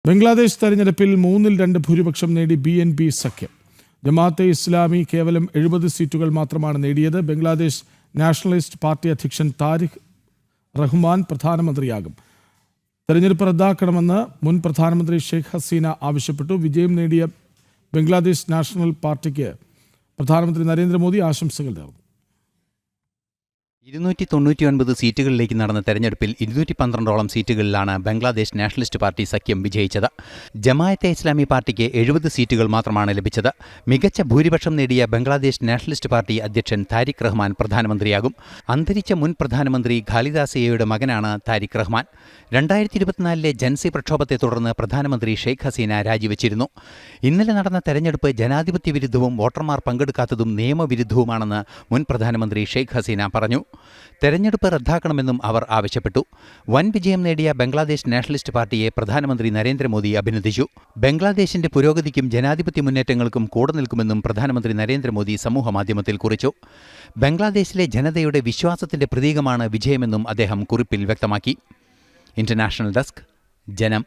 ബംഗ്ലാദേശ് തെരഞ്ഞെടുപ്പിൽ 3-2 ഭൂരിപക്ഷം നേടി BNP സഖ്യം. ജമാഅത്തെ ഇസ്ലാമി കേവലം 70 സീറ്റുകൾ മാത്രമാണ് നേടിയത്. ബംഗ്ലാദേശ് നാഷണലിസ്റ്റ് പാർട്ടി അധ്യക്ഷൻ താരിഖ് റഹ്മാൻ പ്രധാനമന്ത്രിയാകും. തെരഞ്ഞെടുപ്പ് റദ്ദാക്കണമെന്ന് മുൻ പ്രധാനമന്ത്രി ഷെയ്ഖ് ഹസീന ആവശ്യപ്പെട്ടു. വിജയം നേടിയ ബംഗ്ലാദേശ് നാഷണൽ പാർട്ടിക്ക് പ്രധാനമന്ത്രി നരേന്ദ്രമോദി ആശംസകൾ നേർന്നു. 299 സീറ്റുകളിലേക്ക് നടന്ന തെരഞ്ഞെടുപ്പിൽ 212ഓളം സീറ്റുകളിലാണ് ബംഗ്ലാദേശ് നാഷണലിസ്റ്റ് പാർട്ടി സഖ്യം വിജയിച്ചത്. ജമാഅത്തെ ഇസ്ലാമി പാർട്ടിക്ക് 70 സീറ്റുകൾ മാത്രമാണ് ലഭിച്ചത്. മികച്ച ഭൂരിപക്ഷം നേടിയ ബംഗ്ലാദേശ് നാഷണലിസ്റ്റ് പാർട്ടി അധ്യക്ഷൻ താരിഖ് റഹ്മാൻ പ്രധാനമന്ത്രിയാകും. അന്തരിച്ച മുൻ പ്രധാനമന്ത്രി ഖാലിദ സിയയുടെ മകനാണ് താരിഖ് റഹ്മാൻ. 2024 ജൻസി പ്രക്ഷോഭത്തെ തുടർന്ന് പ്രധാനമന്ത്രി ഷെയ്ഖ് ഹസീന രാജിവെച്ചിരുന്നു. ഇന്നലെ നടന്ന തെരഞ്ഞെടുപ്പ് ജനാധിപത്യ വിരുദ്ധവും വോട്ടർമാർ പങ്കെടുക്കാത്തതും നിയമവിരുദ്ധവുമാണെന്ന് മുൻ പ്രധാനമന്ത്രി ഷെയ്ഖ് ഹസീന പറഞ്ഞു. തെരഞ്ഞെടുപ്പ് റദ്ദാക്കണമെന്നും അവർ ആവശ്യപ്പെട്ടു. വൻ വിജയം നേടിയ ബംഗ്ലാദേശ് നാഷണലിസ്റ്റ് പാർട്ടിയെ പ്രധാനമന്ത്രി നരേന്ദ്രമോദി അഭിനന്ദിച്ചു. ബംഗ്ലാദേശിന്റെ പുരോഗതിക്കും ജനാധിപത്യ മുന്നേറ്റങ്ങൾക്കും കൂടെ നിൽക്കുമെന്നും പ്രധാനമന്ത്രി നരേന്ദ്രമോദി സമൂഹമാധ്യമത്തിൽ കുറിച്ചു. ബംഗ്ലാദേശിലെ ജനതയുടെ വിശ്വാസത്തിന്റെ പ്രതീകമാണ് വിജയമെന്നും അദ്ദേഹം കുറിപ്പിൽ വ്യക്തമാക്കി. ഇന്റർനാഷണൽ ഡെസ്ക്, ജനം.